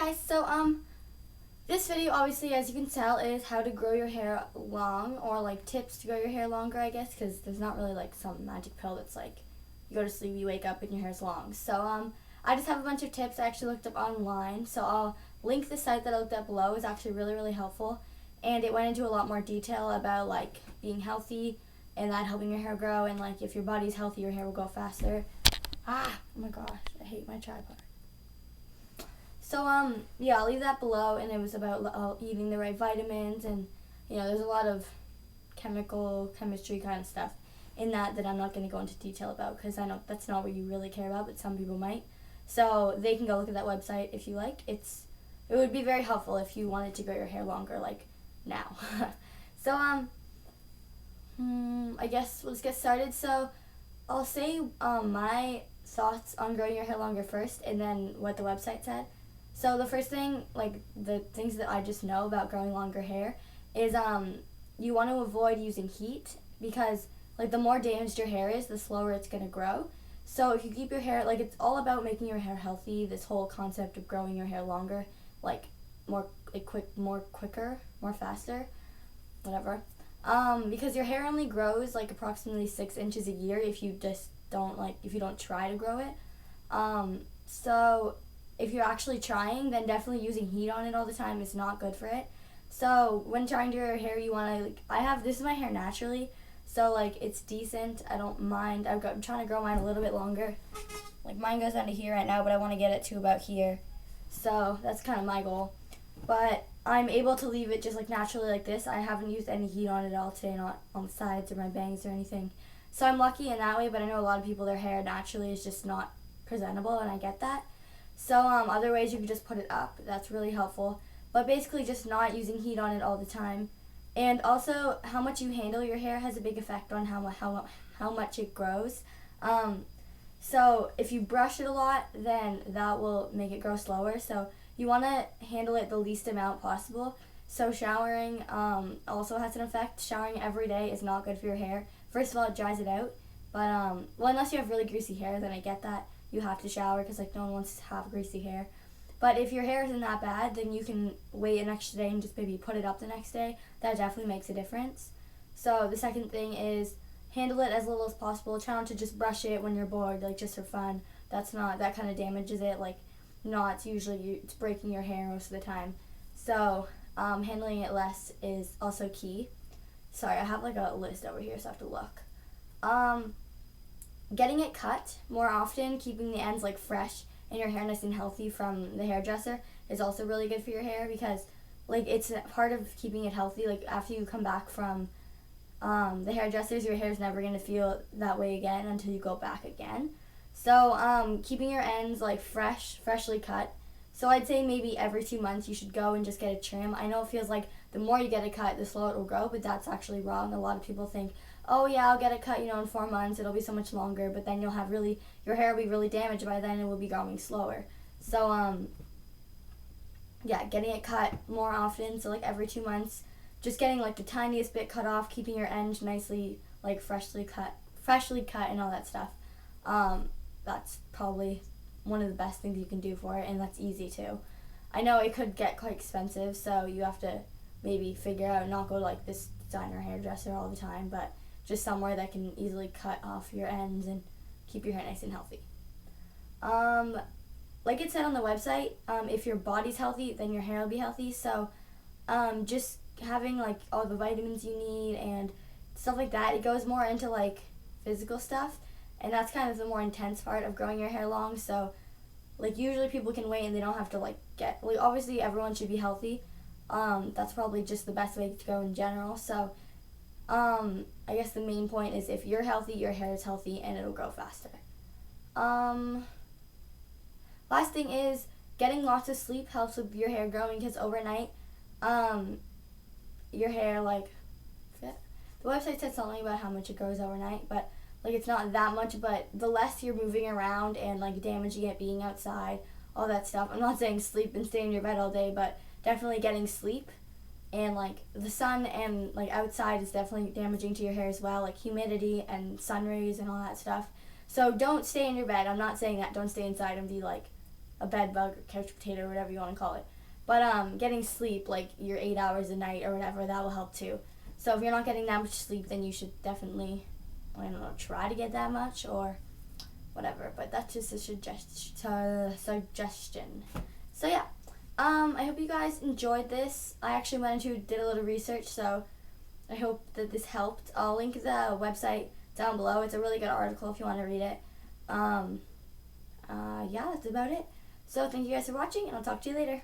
guys, this video obviously, as you can tell, is how to grow your hair long, or like tips to grow your hair longer, I guess, because there's not really like some magic pill that's like you go to sleep, you wake up, and your hair's long. I just have a bunch of tips I actually looked up online, so I'll link the site that I looked up below. It's actually really, really helpful, and it went into a lot more detail about like being healthy and that helping your hair grow, and like if your body's healthy, your hair will go faster. Oh my gosh, I hate my tripod. Yeah, I'll leave that below, and it was about eating the right vitamins, and, there's a lot of chemistry kind of stuff in that I'm not going to go into detail about, because I know that's not what you really care about, but some people might. So they can go look at that website if you like. It would be very helpful if you wanted to grow your hair longer, like, now. I guess let's get started. So I'll say my thoughts on growing your hair longer first, and then what the website said. So the first thing, like the things that I just know about growing longer hair, is you want to avoid using heat, because like the more damaged your hair is, the slower it's going to grow. So if you keep your hair, like, it's all about making your hair healthy, this whole concept of growing your hair longer, like more quicker, more faster, whatever. Because your hair only grows like approximately 6 inches a year if you just if you don't try to grow it. So if you're actually trying, then definitely using heat on it all the time is not good for it. So when trying to grow your hair, you want to, this is my hair naturally, so like it's decent. I don't mind. I'm trying to grow mine a little bit longer. Like mine goes down to here right now, but I want to get it to about here. So that's kind of my goal. But I'm able to leave it just like naturally like this. I haven't used any heat on it at all today, not on the sides or my bangs or anything. So I'm lucky in that way, but I know a lot of people, their hair naturally is just not presentable, and I get that. So other ways you can just put it up. That's really helpful. But basically just not using heat on it all the time. And also how much you handle your hair has a big effect on how much it grows. So if you brush it a lot, then that will make it grow slower. So you want to handle it the least amount possible. So showering also has an effect. Showering every day is not good for your hair. First of all, it dries it out. But, unless you have really greasy hair, then I get that. You have to shower because like no one wants to have greasy hair. But if your hair isn't that bad, then you can wait an extra day and just maybe put it up the next day. That definitely makes a difference. So the second thing is handle it as little as possible. Try not to just brush it when you're bored, like just for fun. That kind of damages it. Like, it's breaking your hair most of the time. So handling it less is also key. Sorry, I have like a list over here, so I have to look. Getting it cut more often, keeping the ends like fresh and your hair nice and healthy from the hairdresser is also really good for your hair, because like it's part of keeping it healthy. Like after you come back from the hairdressers, your hair is never going to feel that way again until you go back again. So keeping your ends like freshly cut. So I'd say maybe every 2 months you should go and just get a trim. I know it feels like the more you get it cut, the slower it will grow, but that's actually wrong. A lot of people think, oh yeah, I'll get it cut, in 4 months, it'll be so much longer, but then your hair will be really damaged by then, and it will be growing slower. So, getting it cut more often, so like every 2 months, just getting like the tiniest bit cut off, keeping your ends nicely, like freshly cut and all that stuff. That's probably one of the best things you can do for it, and that's easy too. I know it could get quite expensive, so you have to maybe figure out, not go to like this designer hairdresser all the time, but just somewhere that can easily cut off your ends and keep your hair nice and healthy. Like it said on the website, if your body's healthy, then your hair will be healthy. So just having like all the vitamins you need and stuff like that, it goes more into like physical stuff, and that's kind of the more intense part of growing your hair long. So like usually people can wait and they don't have to obviously everyone should be healthy. That's probably just the best way to go in general. So I guess the main point is if you're healthy, your hair is healthy, and it'll grow faster. Last thing is getting lots of sleep helps with your hair growing, because overnight, your hair, the website said something about how much it grows overnight, but it's not that much, but the less you're moving around and damaging it, being outside, all that stuff. I'm not saying sleep and stay in your bed all day, but definitely getting sleep. And the sun and outside is definitely damaging to your hair as well, like humidity and sun rays and all that stuff. So don't stay in your bed. I'm not saying that. Don't stay inside and be a bed bug or couch potato or whatever you want to call it. But getting sleep, like your 8 hours a night or whatever, that will help too. So if you're not getting that much sleep, then you should definitely, I don't know, try to get that much or whatever. But that's just a suggestion. So yeah, I hope you guys enjoyed this. I actually did a little research, so I hope that this helped. I'll link the website down below. It's a really good article if you want to read it. Yeah, that's about it. So thank you guys for watching, and I'll talk to you later.